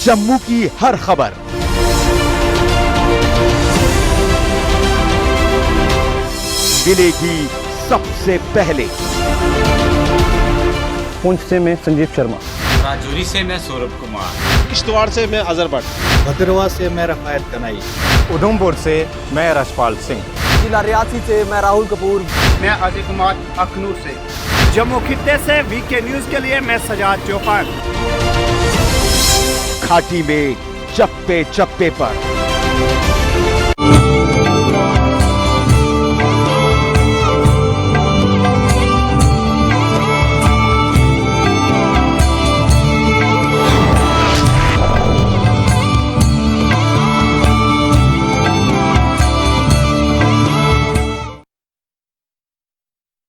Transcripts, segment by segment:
जम्मू की हर खबर मिलेगी सबसे पहले। पुंछ से मैं संजीव शर्मा, राजौरी से मैं सौरभ कुमार, किश्तवाड़ से मैं अजहर भट्ट, भद्रवाह से मैं रफायत कनाई, उधमपुर से मैं रशपाल सिंह, जिला रियासी से मैं राहुल कपूर, मैं अजय कुमार अखनूर से, जम्मू खित्ते से वीके न्यूज के लिए मैं सजाद चौहान। घाटी में चप्पे चप्पे पर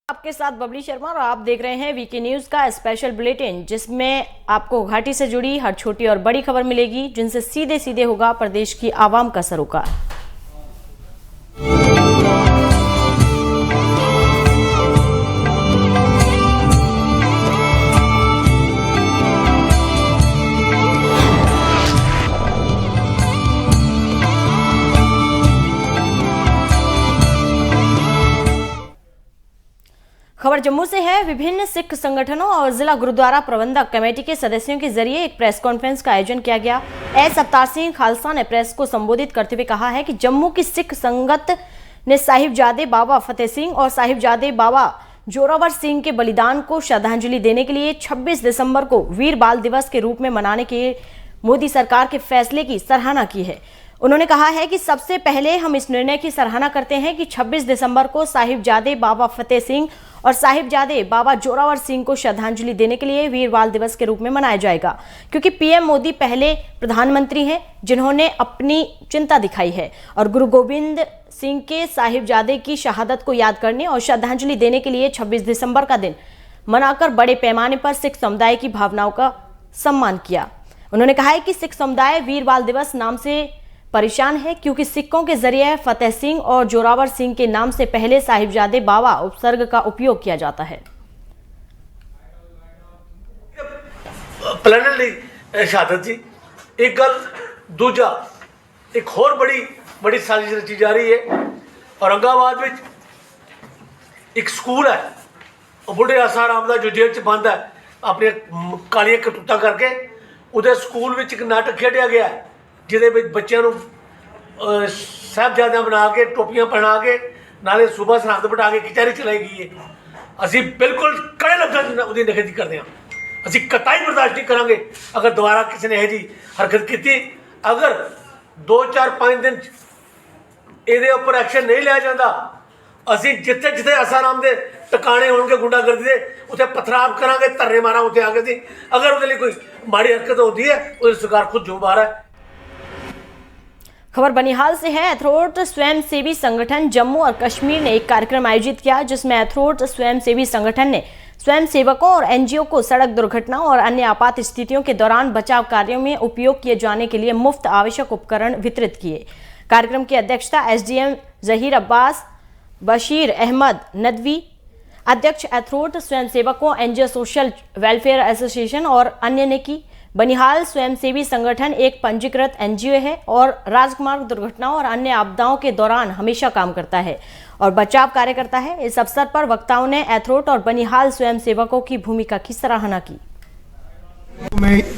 आपके साथ बबली शर्मा और आप देख रहे हैं वीके न्यूज का स्पेशल बुलेटिन, जिसमें आपको घाटी से जुड़ी हर छोटी और बड़ी खबर मिलेगी, जिनसे सीधे सीधे होगा प्रदेश की आवाम का सरोकार। खबर जम्मू से है। विभिन्न सिख संगठनों और जिला गुरुद्वारा प्रबंधक कमेटी के सदस्यों के जरिए एक प्रेस कॉन्फ्रेंस का आयोजन किया गया। एस अवतार सिंह खालसा ने प्रेस को संबोधित करते हुए कहा है कि जम्मू की सिख संगत ने साहिबजादे बाबा फतेह सिंह और साहिबजादे बाबा जोरावर सिंह के बलिदान को श्रद्धांजलि देने के लिए 26 दिसंबर को वीर बाल दिवस के रूप में मनाने के मोदी सरकार के फैसले की सराहना की है। उन्होंने कहा है कि सबसे पहले हम इस निर्णय की सराहना करते हैं कि 26 दिसंबर को साहिबजादे बाबा फतेह सिंह और साहिबजादे बाबा जोरावर सिंह को श्रद्धांजलि देने के लिए वीर बाल दिवस के रूप में मनाया जाएगा, क्योंकि पीएम मोदी पहले प्रधानमंत्री हैं जिन्होंने अपनी चिंता दिखाई है और गुरु गोविंद सिंह के साहिबजादे की शहादत को याद करने और श्रद्धांजलि देने के लिए 26 दिसंबर का दिन मनाकर बड़े पैमाने पर सिख समुदाय की भावनाओं का सम्मान किया। उन्होंने कहा है कि सिख समुदाय वीर बाल दिवस नाम से परेशान है, क्योंकि सिखों के जरिए फतेह सिंह और जोरावर सिंह के नाम से पहले साहिबजादे बाबा उपसर्ग का उपयोग किया जाता है। प्लानली शहादत जी एक गल, दूजा एक होर बड़ी साजिश रची जा रही है। औरंगाबाद में एक स्कूल है, बुढ़े आसाराम का जो जेल च बंद है अपनी कालियां करतूतां करके, उहदे स्कूल में एक नाटक खेडिया गया है ਜਿਹਦੇ ਵਿੱਚ ਬੱਚਿਆਂ ਨੂੰ ਸਾਹਿਬਜ਼ਾਦਿਆਂ ਬਣਾ ਕੇ ਟੋਪੀਆਂ ਪਹਿਨਾ ਕੇ ਨਾਲੇ ਸੂਬਾ ਸਰਹੱਦ ਬਿਠਾ ਕੇ ਕਚਹਿਰੀ ਚਲਾਈ ਗਈ ਹੈ। ਅਸੀਂ ਬਿਲਕੁਲ ਕੜੇ ਲਫ਼ਜ਼ਾਂ ਨਾਲ ਉਹਦੀ ਨਿਖੇਧੀ ਕਰਦੇ ਹਾਂ। ਅਸੀਂ ਕਤਈ ਬਰਦਾਸ਼ਤ ਨਹੀਂ ਕਰਾਂਗੇ ਅਗਰ ਦੁਬਾਰਾ ਕਿਸੇ ਨੇ ਇਹ ਜੀ ਹਰਕਤ ਕੀਤੀ। ਅਗਰ 2-4-5 ਦਿਨ ਇਹਦੇ ਉੱਪਰ ਐਕਸ਼ਨ ਨਹੀਂ ਲਿਆ ਜਾਂਦਾ, ਅਸੀਂ ਜਿੱਥੇ ਜਿੱਥੇ ਆਸਾਰਾਮ ਦੇ ਟਿਕਾਣੇ ਹੋਣਗੇ ਗੁੰਡਾਗਰਦੀ ਦੇ ਉੱਥੇ ਪਥਰਾਵ ਕਰਾਂਗੇ, ਧਰਨੇ ਮਾਰਾਂ ਉੱਥੇ ਆ ਕੇ ਸੀ। ਅਗਰ ਉਹਦੇ ਲਈ ਕੋਈ ਮਾੜੀ ਹਰਕਤ ਹੁੰਦੀ ਹੈ ਉਹਦੀ ਸਰਕਾਰ खुद ਜ਼ਿੰਮੇਵਾਰ है। खबर बनिहाल से है। एथरोट स्वयंसेवी संगठन जम्मू और कश्मीर ने एक कार्यक्रम आयोजित किया, जिसमें एथरोट स्वयंसेवी संगठन ने स्वयंसेवकों और एनजीओ को सड़क दुर्घटनाओं और अन्य आपात स्थितियों के दौरान बचाव कार्यों में उपयोग किए जाने के लिए मुफ्त आवश्यक उपकरण वितरित किए। कार्यक्रम की अध्यक्षता एसडीएम जहीर अब्बास बशीर अहमद नदवी, अध्यक्ष एथरोट स्वयंसेवकों एनजीओ सोशल वेलफेयर एसोसिएशन और अन्य ने की। बनिहाल स्वयंसेवी संगठन एक पंजीकृत एनजीओ है और राजमार्ग दुर्घटनाओं और अन्य आपदाओं के दौरान हमेशा काम करता है और बचाव कार्य करता है। इस अवसर पर वक्ताओं ने एथरोट और बनिहाल स्वयंसेवकों की भूमिका की सराहना की।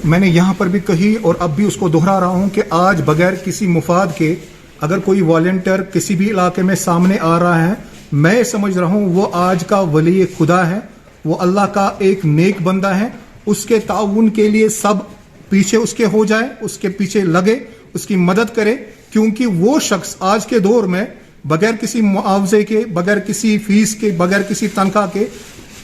मैंने यहाँ पर भी कही और अब भी उसको दोहरा रहा हूँ कि आज बगैर किसी मुफाद के अगर कोई वॉलंटियर किसी भी इलाके में सामने आ रहा है, मैं समझ रहा हूँ वो आज का वली खुदा है, वो अल्लाह का एक नेक बंदा है। उसके ताउन के लिए सब पीछे उसके हो जाए, उसके पीछे लगे, उसकी मदद करे, क्योंकि वो शख्स आज के दौर में बगैर किसी मुआवजे के, बगैर किसी फीस के, बगैर किसी तनख्वाह के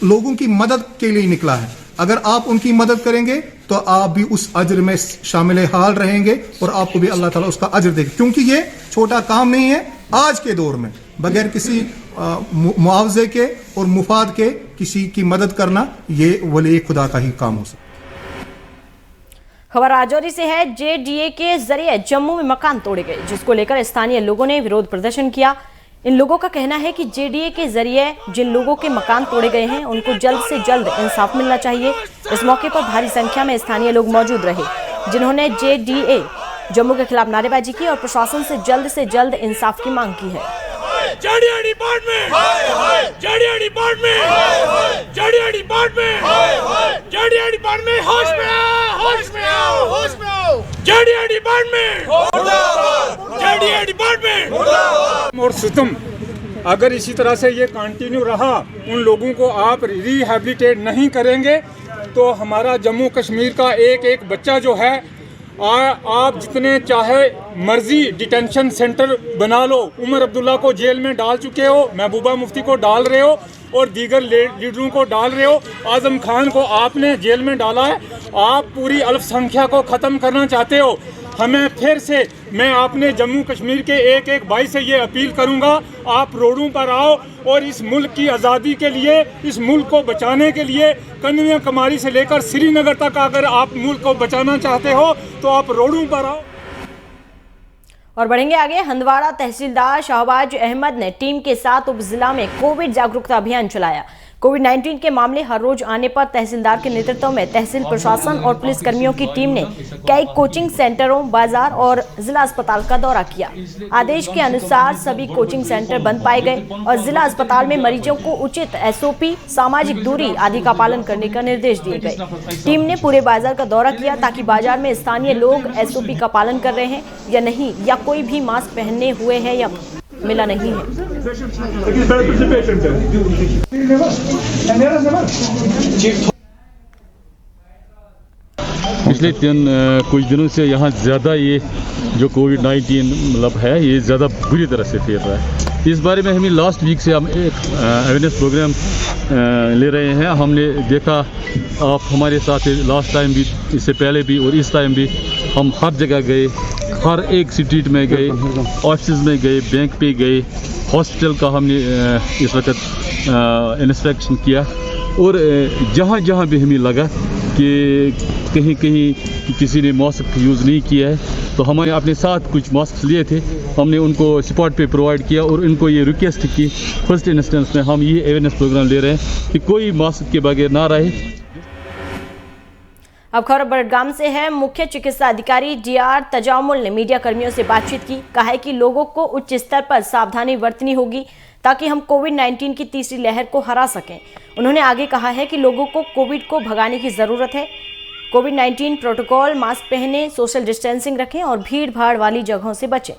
लोगों की मदद के लिए निकला है। अगर आप उनकी मदद करेंगे तो आप भी उस अज्र में शामिल हाल रहेंगे और आपको भी अल्लाह ताला उसका अज्र देगा, क्योंकि ये छोटा काम नहीं है। आज के दौर में बगैर किसी मुआवजे के और मुफाद के किसी की मदद करना, ये वली खुदा का ही काम हो सकता है। खबर राजौरी से है। जेडीए के जरिए जम्मू में मकान तोड़े गए, जिसको लेकर स्थानीय लोगों ने विरोध प्रदर्शन किया। इन लोगों का कहना है कि जेडीए के जरिए जिन लोगों के मकान तोड़े गए हैं उनको जल्द से जल्द इंसाफ मिलना चाहिए। इस मौके पर भारी संख्या में स्थानीय लोग मौजूद रहे। जिन्होंने JDA जम्मू के खिलाफ नारेबाजी की और प्रशासन से जल्द इंसाफ की मांग की है। और सितम अगर इसी तरह से ये कंटिन्यू रहा, उन लोगों को आप रिहैबिलिटेट नहीं करेंगे तो हमारा जम्मू कश्मीर का एक एक बच्चा जो है आप जितने चाहे मर्जी डिटेंशन सेंटर बना लो। उमर अब्दुल्ला को जेल में डाल चुके हो, महबूबा मुफ्ती को डाल रहे हो और दीगर लीडरों को डाल रहे हो। आजम खान को आपने जेल में डाला है। आप पूरी अल्पसंख्या को ख़त्म करना चाहते हो। हमें फिर से मैं अपने जम्मू कश्मीर के एक एक भाई से ये अपील करूंगा, आप रोडों पर आओ और इस मुल्क की आज़ादी के लिए, इस मुल्क को बचाने के लिए कन्याकुमारी से लेकर श्रीनगर तक अगर आप मुल्क को बचाना चाहते हो तो आप रोडों पर आओ। और बढ़ेंगे आगे। हंदवाड़ा तहसीलदार शाहबाज अहमद ने टीम के साथ उप जिला में कोविड जागरूकता अभियान चलाया। कोविड-19 के मामले हर रोज आने पर तहसीलदार के नेतृत्व में तहसील प्रशासन और पुलिस कर्मियों की टीम ने कई कोचिंग सेंटरों, बाजार और जिला अस्पताल का दौरा किया। आदेश के अनुसार सभी कोचिंग सेंटर बंद पाए गए और जिला अस्पताल में मरीजों को उचित SOP, सामाजिक दूरी आदि का पालन करने का निर्देश दिए गए। टीम ने पूरे बाजार का दौरा किया ताकि बाजार में स्थानीय लोग SOP का पालन कर रहे हैं या नहीं, या कोई भी मास्क पहने हुए है या मिला नहीं है। पिछले कुछ दिनों से यहाँ ज़्यादा ये जो कोविड-19 मतलब है, ये ज़्यादा बुरी तरह से फैल रहा है। इस बारे में हमें लास्ट वीक से हम एक अवेयरनेस प्रोग्राम ले रहे हैं। हमने देखा आप हमारे साथ लास्ट टाइम भी, इससे पहले भी और इस टाइम भी हम हर जगह गए, हर एक स्ट्रीट में गए, ऑफिस में गए, बैंक पे गए, हॉस्पिटल का हमने इस वक्त इंस्पेक्शन किया और जहाँ जहाँ भी हमें लगा कि कहीं कहीं किसी ने मास्क यूज़ नहीं किया है तो हमारे अपने साथ कुछ मास्क लिए थे, हमने उनको स्पॉट पे प्रोवाइड किया और उनको ये रिक्वेस्ट की फर्स्ट इंस्टेंस में हम ये अवेयरनेस प्रोग्राम ले रहे हैं कि कोई मास्क के बगैर ना रहे। अब खबर बड़गाम से है। मुख्य चिकित्सा अधिकारी DR तजामुल ने मीडिया कर्मियों से बातचीत की। कहा है कि लोगों को उच्च स्तर पर सावधानी बरतनी होगी ताकि हम कोविड-19 की तीसरी लहर को हरा सकें। उन्होंने आगे कहा है कि लोगों को कोविड को भगाने की जरूरत है। कोविड-19 प्रोटोकॉल, मास्क पहने, सोशल डिस्टेंसिंग रखें और भीड़ भाड़ वाली जगहों से बचें।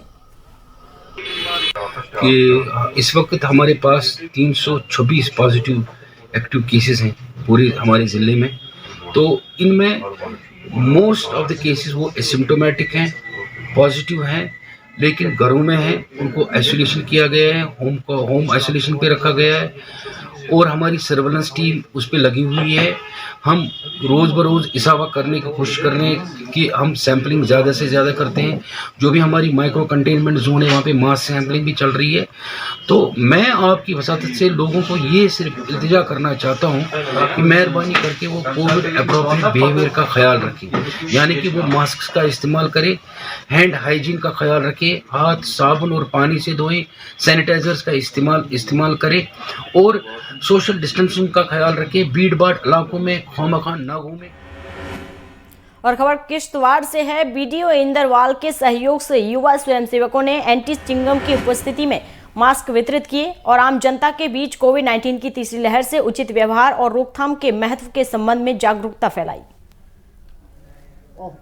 कि इस वक्त हमारे पास 326 पॉजिटिव एक्टिव केसेस हैं पूरे हमारे ज़िले में। तो इनमें मोस्ट ऑफ द केसेस वो एसिम्प्टोमेटिक हैं, पॉजिटिव हैं, लेकिन घरों में हैं, उनको आइसोलेशन किया गया है, होम आइसोलेशन पे रखा गया है और हमारी सर्वेलेंस टीम उस पे लगी हुई है। हम रोज़ बरोज़ इजाफा करने की कोशिश कर रहे हैं कि हम सैम्पलिंग ज़्यादा से ज़्यादा करते हैं। जो भी हमारी माइक्रो कंटेनमेंट जोन है वहाँ पे मास सैम्पलिंग भी चल रही है। तो मैं आपकी वसातत से लोगों को ये सिर्फ इल्तिजा करना चाहता हूँ कि मेहरबानी करके वो कोविड अप्रोप्रिएट बिहेवियर का ख्याल रखें, यानी कि वो मास्क का इस्तेमाल करें, हैंड हाइजीन का ख्याल रखें, हाथ साबुन और पानी से धोएं, सैनिटाइजर्स का इस्तेमाल करें और सोशल डिस्टेंसिंग का ख्याल रखें, भीड़ भाड़ इलाकों में खामखा ना घूमें। और खबर किश्तवाड़ से है। BDO इंदरवाल के सहयोग से युवा स्वयंसेवकों ने एंटी चिंगम की उपस्थिति में मास्क वितरित किए और आम जनता के बीच कोविड-19 की तीसरी लहर से उचित व्यवहार और रोकथाम के महत्व के संबंध में जागरूकता फैलाई।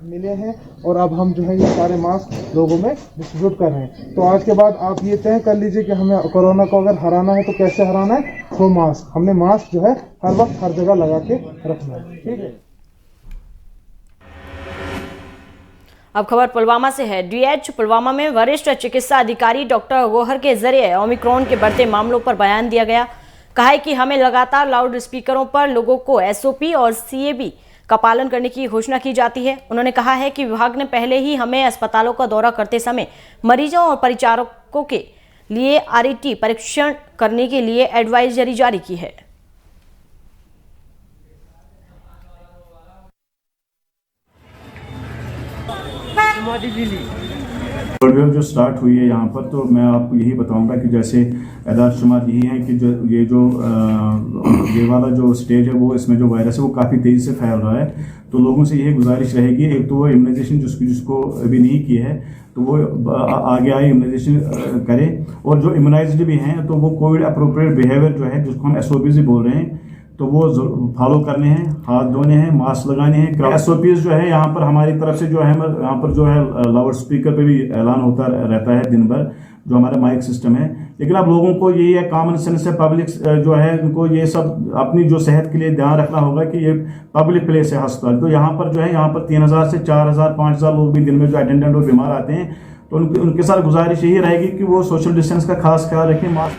मिले हैं और अब हम जो है ये सारे मास्क लोगों में डिस्ट्रीब्यूट कर रहे हैं। तो आज के बाद आप ये तय कर लीजिए कि हमें कोरोना को अगर हराना है तो कैसे हराना है। तो मास्क, हमने मास्क जो है हर वक्त हर जगह लगा के रखना है, ठीक है। अब खबर पुलवामा से है। DH पुलवामा में वरिष्ठ चिकित्सा अधिकारी डॉक्टर गोहर के जरिए ओमिक्रॉन के बढ़ते मामलों पर बयान दिया गया। कहा है कि हमें लगातार लाउड स्पीकरों पर लोगों को SOP और CAB का पालन करने की घोषणा की जाती है। उन्होंने कहा है कि विभाग ने पहले ही हमें अस्पतालों का दौरा करते समय मरीजों और परिचारकों के लिए RET परीक्षण करने के लिए एडवाइजरी जारी की है। थर्ड वेव जो स्टार्ट हुई है यहाँ पर, तो मैं आपको यही बताऊंगा कि जैसे एदाद शुमार यही है कि ये वाला जो स्टेज है वो इसमें जो वायरस है वो काफ़ी तेज़ी से फैल रहा है। तो लोगों से यही गुजारिश रहेगी, एक तो वो इम्यूनाइजेशन जिसको अभी नहीं की है तो वो आगे आए इम्यूनाइजेशन करें, और जो इम्यूनाइज्ड भी हैं तो वो कोविड अप्रोप्रिएट बिहेवियर जो है जिसको हम SOPs बोल रहे हैं तो वो फॉलो करने हैं, हाथ धोने हैं, मास्क लगाने हैं। SOPs जो है यहाँ पर हमारी तरफ से जो है यहाँ पर जो है लाउड स्पीकर पे भी ऐलान होता रहता है दिन भर, जो हमारा माइक सिस्टम है। लेकिन अब लोगों को यही है, कॉमन सेंस से पब्लिक जो है उनको ये सब अपनी जो सेहत के लिए ध्यान रखना होगा कि ये पब्लिक प्लेस है अस्पताल। तो यहाँ पर जो है यहाँ पर 3000 से 4000 5000 लोग भी दिन में जो अटेंडेंट और बीमार आते हैं, तो उनके साथ गुजारिश यही रहेगी कि वो सोशल डिस्टेंस का खास ख्याल रखें, मास्क।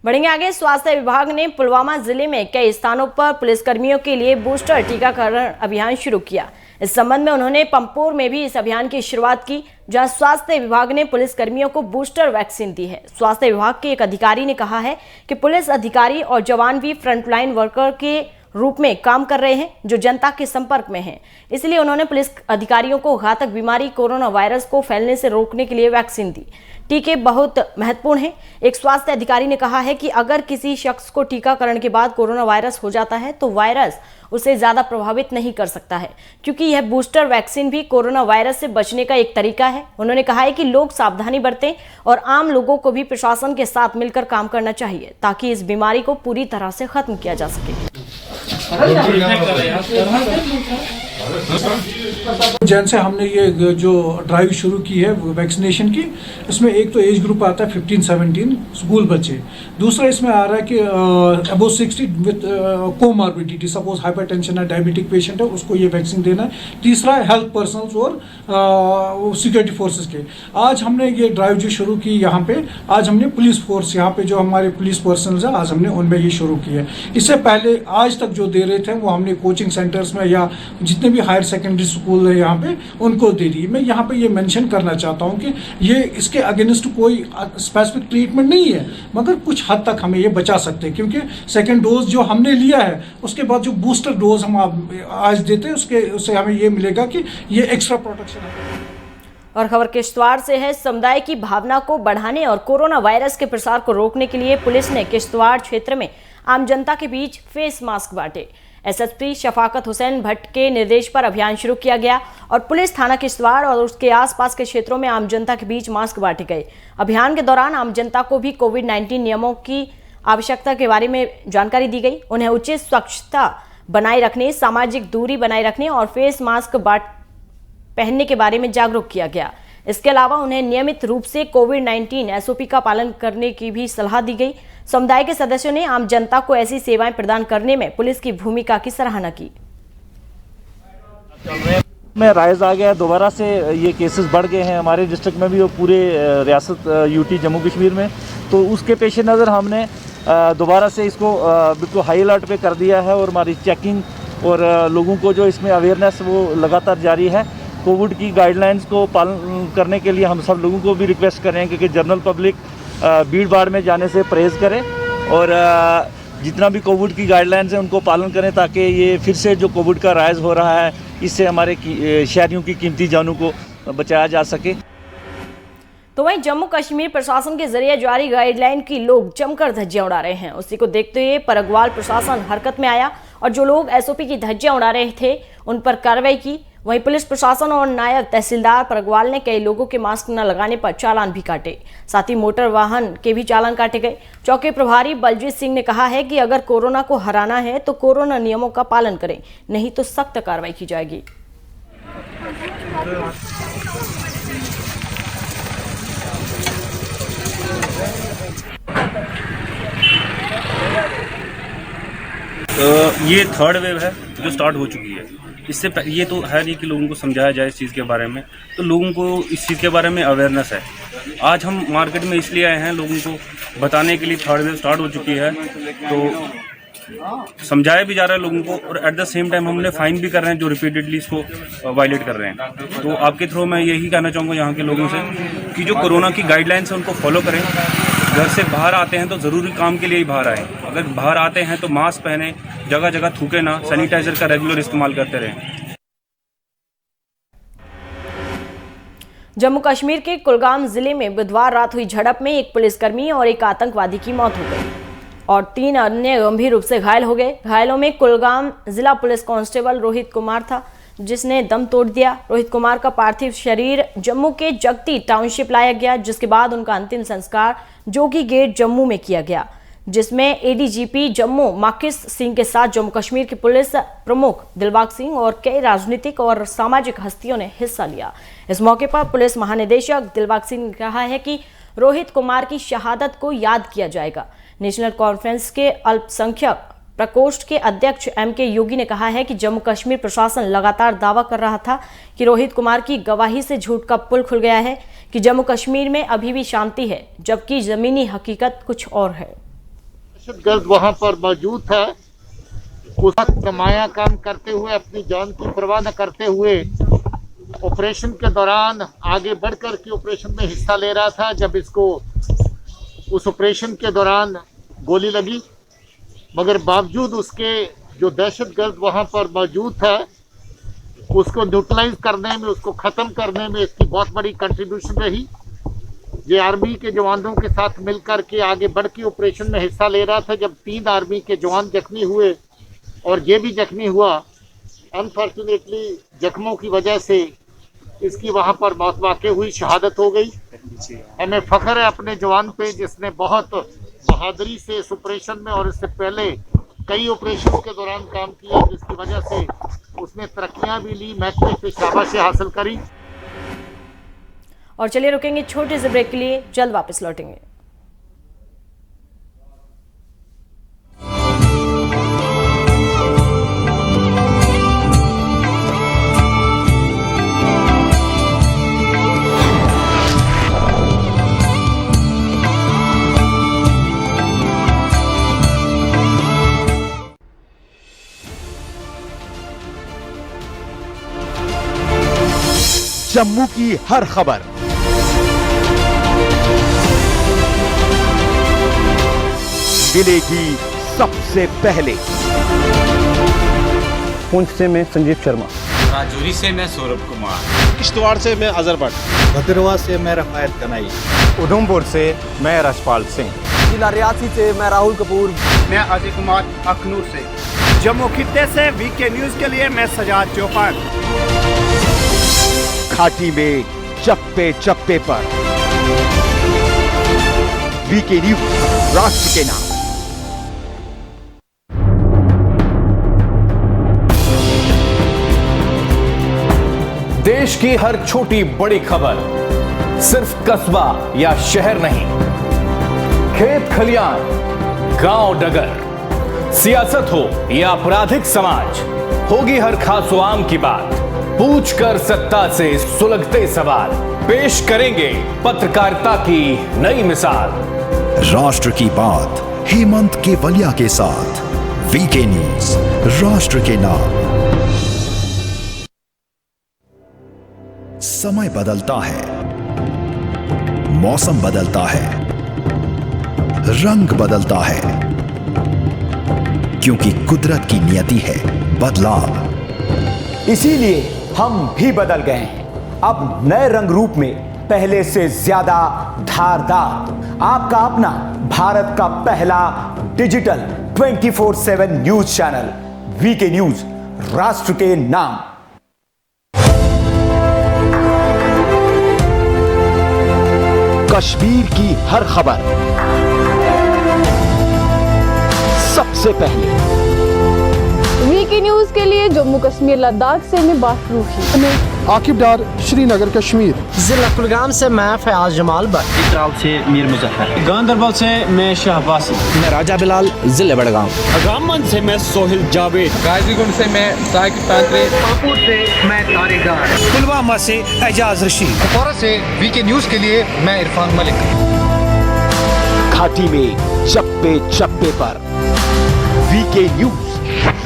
बढ़ेंगे आगे। स्वास्थ्य विभाग ने पुलवामा जिले में कई स्थानों पर पुलिसकर्मियों के लिए बूस्टर टीकाकरण अभियान शुरू किया। इस संबंध में उन्होंने पंपोर में भी इस अभियान की शुरुआत की, जहां स्वास्थ्य विभाग ने पुलिसकर्मियों को बूस्टर वैक्सीन दी है। स्वास्थ्य विभाग के एक अधिकारी ने कहा है कि पुलिस अधिकारी और जवान भी फ्रंटलाइन वर्कर के रूप में काम कर रहे हैं, जो जनता के संपर्क में हैं। इसलिए उन्होंने पुलिस अधिकारियों को घातक बीमारी कोरोना वायरस को फैलने से रोकने के लिए वैक्सीन दी। टीके बहुत महत्वपूर्ण हैं। एक स्वास्थ्य अधिकारी ने कहा है कि अगर किसी शख्स को टीकाकरण के बाद कोरोना वायरस हो जाता है तो वायरस उसे ज्यादा प्रभावित नहीं कर सकता है, क्योंकि यह बूस्टर वैक्सीन भी कोरोना वायरस से बचने का एक तरीका है। उन्होंने कहा है कि लोग सावधानी बरतें और आम लोगों को भी प्रशासन के साथ मिलकर काम करना चाहिए, ताकि इस बीमारी को पूरी तरह से खत्म किया जा सके। जैन से हमने ये जो ड्राइव शुरू की है वैक्सीनेशन की, इसमें एक तो एज ग्रुप आता है 15-17 स्कूल बच्चे, दूसरा इसमें आ रहा है कि above 60 with comorbidity, suppose hypertension है, डायबिटिक पेशेंट है, उसको ये वैक्सीन देना है। तीसरा है हेल्थ पर्सनल्स और सिक्योरिटी फोर्सेस के। आज हमने ये ड्राइव जो शुरू की यहाँ पे, आज हमने पुलिस फोर्स यहाँ पे जो हमारे पुलिस पर्सनल्स हैं, आज हमने उनमें ये शुरू की है। इससे पहले आज तक जो दे रहे थे वो हमने कोचिंग सेंटर्स में या जितने भी हायर सेकेंडरी स्कूल है यहाँ पे उनको दे दी। मैं यहाँ पे ये मेंशन करना चाहता हूँ कि ये इसके अगेंस्ट कोई स्पेसिफिक ट्रीटमेंट नहीं है, मगर कुछ हद तक हमें ये बचा सकते हैं, क्योंकि सेकेंड डोज जो हमने लिया है उसके बाद जो बूस्टर डोज हम आज देते हैं उससे हमें ये मिलेगा कि ये एक्स्ट्रा प्रोटेक्शन है। और खबर किश्तवाड़ से है। समुदाय की भावना को बढ़ाने और कोरोना वायरस के प्रसार को रोकने के लिए पुलिस ने किश्तवाड़ क्षेत्र में आम जनता के बीच फेस मास्क बांटे। SSP शफाकत हुसैन भट्ट के निर्देश पर अभियान शुरू किया गया और पुलिस थाना किश्तवाड़ और उसके आसपास के क्षेत्रों में आम जनता के बीच मास्क बांटे गए। अभियान के दौरान आम जनता को भी कोविड-19 नियमों की आवश्यकता के बारे में जानकारी दी गई। उन्हें उचित स्वच्छता बनाए रखने, सामाजिक दूरी बनाए रखने और फेस मास्क पहनने के बारे में जागरूक किया गया। इसके अलावा उन्हें नियमित रूप से कोविड-19 SOP का पालन करने की भी सलाह दी गई। समुदाय के सदस्यों ने आम जनता को ऐसी सेवाएं प्रदान करने में पुलिस की भूमिका की सराहना की। में राइज आ गया, दोबारा से ये केसेस बढ़ गए हैं हमारे डिस्ट्रिक्ट में भी और पूरे रियासत UT जम्मू कश्मीर में। तो उसके पेश नज़र हमने दोबारा से इसको बिल्कुल हाई अलर्ट पे कर दिया है और हमारी चेकिंग और लोगों को जो इसमें अवेयरनेस वो लगातार जारी है। कोविड की गाइडलाइंस को पालन करने के लिए हम सब लोगों को भी रिक्वेस्ट करें कि जनरल पब्लिक भीड़ भाड़ में जाने से परहेज़ करें और जितना भी कोविड की गाइडलाइंस है उनको पालन करें, ताकि ये फिर से जो कोविड का राइज हो रहा है इससे हमारे शहरियों की कीमती जानों को बचाया जा सके। तो वहीं जम्मू कश्मीर प्रशासन के जरिए जारी गाइडलाइन की लोग जमकर धज्जियां उड़ा रहे हैं। उसी को देखते हुए परगवाल प्रशासन हरकत में आया और जो लोग SOP की धज्जियां उड़ा रहे थे उन पर कार्रवाई की। वहीं पुलिस प्रशासन और नायब तहसीलदार परगवाल ने कई लोगों के मास्क न लगाने पर चालान भी काटे, साथ ही मोटर वाहन के भी चालान काटे गए। चौकी प्रभारी बलजीत सिंह ने कहा है कि अगर कोरोना को हराना है तो कोरोना नियमों का पालन करें, नहीं तो सख्त कार्रवाई की जाएगी। ये थर्ड वेव है जो स्टार्ट हो चुकी है। इससे ये तो है नहीं कि लोगों को समझाया जाए इस चीज़ के बारे में, तो लोगों को इस चीज़ के बारे में अवेयरनेस है। आज हम मार्केट में इसलिए आए हैं लोगों को बताने के लिए थर्ड वेव स्टार्ट हो चुकी है, तो समझाया भी जा रहा है लोगों को और एट द सेम टाइम हमने फाइन भी कर रहे हैं जो रिपीटेडली इसको वायलेट कर रहे हैं। तो आपके थ्रू मैं यही कहना चाहूँगा यहाँ के लोगों से कि जो कोरोना की गाइडलाइंस है उनको फॉलो करें। घर से बाहर आते हैं तो ज़रूरी काम के लिए ही बाहर आएँ। अगर बाहर आते हैं तो मास्क पहने, जगह जगह थूके ना, सैनिटाइजर का रेगुलर इस्तेमाल करते रहें। जम्मू कश्मीर के कुलगाम जिले में बुधवार रात हुई झड़प में एक पुलिसकर्मी और एक आतंकवादी की मौत हो गई और 3 अन्य गंभीर रूप से घायल हो गए। घायलों में कुलगाम जिला पुलिस कांस्टेबल रोहित कुमार था, जिसने दम तोड़ दिया। रोहित कुमार का पार्थिव शरीर जम्मू के जगती टाउनशिप लाया गया, जिसके बाद उनका अंतिम संस्कार जोगी गेट जम्मू में किया गया, जिसमें एडीजीपी जम्मू माकिस सिंह के साथ जम्मू कश्मीर के पुलिस प्रमुख दिलबाग सिंह और कई राजनीतिक और सामाजिक हस्तियों ने हिस्सा लिया। इस मौके पर पुलिस महानिदेशक दिलबाग सिंह ने कहा है कि रोहित कुमार की शहादत को याद किया जाएगा। नेशनल कॉन्फ्रेंस के अल्पसंख्यक प्रकोष्ठ के अध्यक्ष एमके योगी ने कहा है कि जम्मू कश्मीर प्रशासन लगातार दावा कर रहा था कि रोहित कुमार की गवाही से झूठ का पुल खुल गया है कि जम्मू कश्मीर में अभी भी शांति है, जबकि जमीनी हकीकत कुछ और है। दहशतगर्द वहां पर मौजूद था, उसका कमाया काम करते हुए, अपनी जान की परवाह न करते हुए ऑपरेशन के दौरान आगे बढ़कर के ऑपरेशन में हिस्सा ले रहा था। जब इसको उस ऑपरेशन के दौरान गोली लगी, मगर बावजूद उसके जो दहशतगर्द वहां पर मौजूद था, उसको न्यूट्रलाइज करने में, उसको ख़त्म करने में इसकी बहुत बड़ी कंट्रीब्यूशन रही। ये आर्मी के जवानों के साथ मिलकर के आगे बढ़ के ऑपरेशन में हिस्सा ले रहा था। जब 3 आर्मी के जवान जख्मी हुए और ये भी जख्मी हुआ, अनफॉर्चुनेटली जख्मों की वजह से इसकी वहाँ पर मौत वाक़ई हुई, शहादत हो गई। हमें फ़ख्र है अपने जवान पे, जिसने बहुत बहादुरी से इस ऑपरेशन में और इससे पहले कई ऑपरेशन के दौरान काम किया, जिसकी वजह से उसने तरक्कियाँ भी ली, महकमे से शाबाशी हासिल करी। और चलिए रुकेंगे छोटे से ब्रेक के लिए, जल्द वापस लौटेंगे। जम्मू की हर खबर, मिलेगी सबसे पहले। पुंछ से मैं संजीव शर्मा, राजौरी से मैं सौरभ कुमार, किश्तवाड़ से मैं अजहर भट्ट, भद्रवाह से मैं रफायत कनाई, उधमपुर से मैं रशपाल सिंह, जिला रियासी से मैं राहुल कपूर, मैं अजय कुमार अखनूर से, जम्मू खित्ते से वीके न्यूज के लिए मैं सजाद चौपान। घाटी में चप्पे चप्पे पर, वीके न्यूज, राष्ट्र के नाम। देश की हर छोटी बड़ी खबर सिर्फ कस्बा या शहर नहीं, खेत खलियान, गांव डगर, सियासत हो या आपराधिक समाज, होगी हर खास व आम की बात। पूछ कर सत्ता से सुलगते सवाल, पेश करेंगे पत्रकारिता की नई मिसाल। राष्ट्र की बात हेमंत केवलिया के साथ, वीके न्यूज, राष्ट्र के नाम। समय बदलता है, मौसम बदलता है, रंग बदलता है, क्योंकि कुदरत की नियति है बदलाव। इसीलिए हम भी बदल गए हैं, अब नए रंग रूप में, पहले से ज्यादा धारदार। आपका अपना भारत का पहला digital 24/7 news channel, VK news, राष्ट्र के नाम। कश्मीर की हर खबर सबसे पहले, वीके न्यूज के लिए जम्मू कश्मीर लद्दाख से मैं बाफरूखी, मैं आकिब डार, श्रीनगर कश्मीर, जिला कुलगाम से मैं फयाज जमाल भट्ट, चित्राल से मीर मुजफ्फर, गांधरबल से मैं शाहबासी, मैं राजा बिलाल, जिले बड़गांव, रामबन से मैं सोहिल जावेद, गाजीगुंड से मैं साकिब तांत्रे, पाकुड़ से मैं तारिगार, पुलवामा से एजाज रशीद, कुपवारा से वीके न्यूज के लिए मैं इरफान मलिक। घाटी में चप्पे चप्पे पर, वीके न्यूज,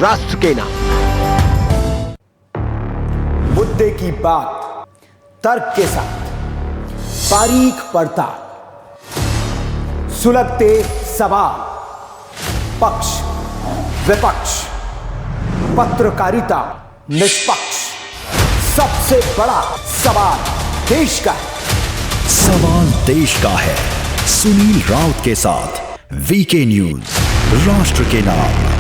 राष्ट्र के नाम। मुद्दे की बात तर्क के साथ, बारीक पड़ताल, सुलगते सवाल, पक्ष विपक्ष, पत्रकारिता निष्पक्ष। सबसे बड़ा सवाल देश का है। सवाल देश का है। सुनील राउत के साथ वीके न्यूज, राष्ट्र के नाम।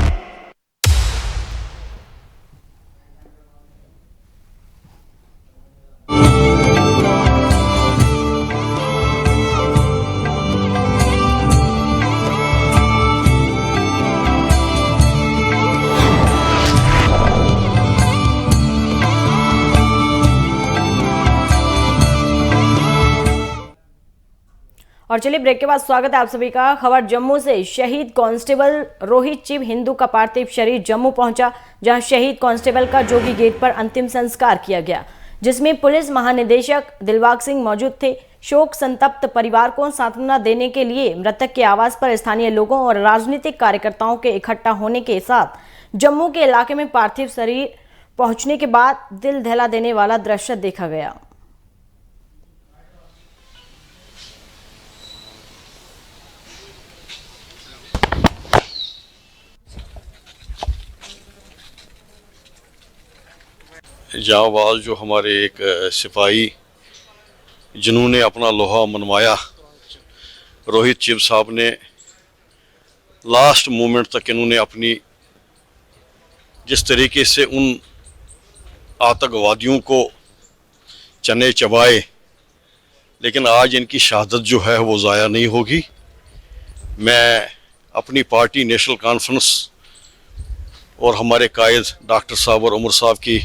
और चलिए ब्रेक के बाद स्वागत है आप सभी का। खबर जम्मू से। शहीद कांस्टेबल रोहित चिब हिंदू का पार्थिव शरीर जम्मू पहुंचा, जहां शहीद कांस्टेबल का जोगी गेट पर अंतिम संस्कार किया गया, जिसमें पुलिस महानिदेशक दिलबाग सिंह मौजूद थे। शोक संतप्त परिवार को सांत्वना देने के लिए मृतक के आवास पर स्थानीय लोगों और राजनीतिक कार्यकर्ताओं के इकट्ठा होने के साथ जम्मू के इलाके में पार्थिव शरीर पहुंचने के बाद दिल दहला देने वाला दृश्य देखा गया। जांबाज जो हमारे एक सिपाही जिन्होंने अपना लोहा मनवाया, रोहित चिब साहब ने लास्ट मोमेंट तक इन्होंने अपनी जिस तरीके से उन आतंकवादियों को चने चबाए, लेकिन आज इनकी शहादत जो है वो ज़ाया नहीं होगी। मैं अपनी पार्टी नेशनल कॉन्फ्रेंस और हमारे कायद डॉक्टर साहब और उमर साहब की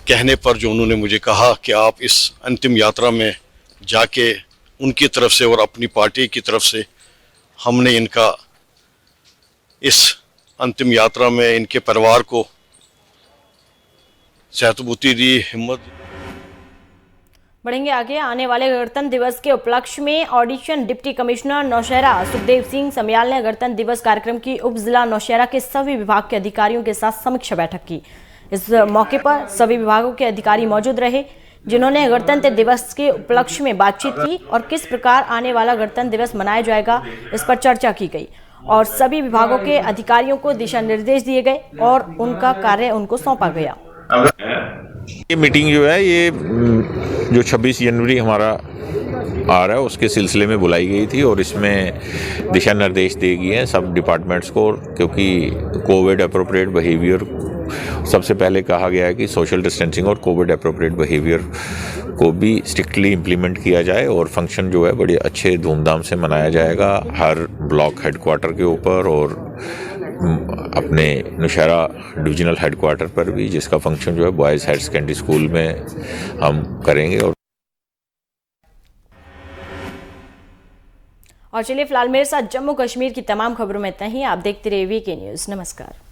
कहने पर जो उन्होंने मुझे कहा कि आप इस अंतिम यात्रा में जाके उनकी तरफ से और अपनी पार्टी की तरफ से हमने इनका इस अंतिम यात्रा में इनके परिवार को सहतबूती दी, हिम्मत। बढ़ेंगे आगे। आने वाले गणतंत्र दिवस के उपलक्ष्य में additional deputy commissioner Naushahra Sukhdev Singh Samyal ने गणतंत्र दिवस कार्यक्रम की उप जिला नौशहरा के सभी विभाग के अधिकारियों के साथ समीक्षा बैठक की। इस मौके पर सभी विभागों के अधिकारी मौजूद रहे, जिन्होंने गणतंत्र दिवस के उपलक्ष्य में बातचीत की और किस प्रकार आने वाला गणतंत्र दिवस मनाया जाएगा इस पर चर्चा की गई और सभी विभागों के अधिकारियों को दिशा निर्देश दिए गए और उनका कार्य उनको सौंपा गया। ये मीटिंग जो है ये जो 26 जनवरी हमारा आ रहा है उसके सिलसिले में बुलाई गई थी और इसमें दिशा निर्देश दिए गए हैं सब डिपार्टमेंट्स को, क्योंकि कोविड अप्रोप्रिएट बिहेवियर सबसे पहले कहा गया है कि सोशल डिस्टेंसिंग और कोविड अप्रोप्रिएट बिहेवियर को भी स्ट्रिक्टली इम्प्लीमेंट किया जाए और फंक्शन जो है बड़े अच्छे धूमधाम से मनाया जाएगा हर ब्लॉक हेडक्वार्टर के ऊपर और अपने नौशहरा डिविजनल हेडक्वार्टर पर भी, जिसका फंक्शन जो है बॉयज़ हायर सेकेंडरी स्कूल में हम करेंगे। और चलिए फिलहाल मेरे साथ जम्मू कश्मीर की तमाम खबरों में इतना ही। आप देखते रहिए वीके न्यूज़। नमस्कार।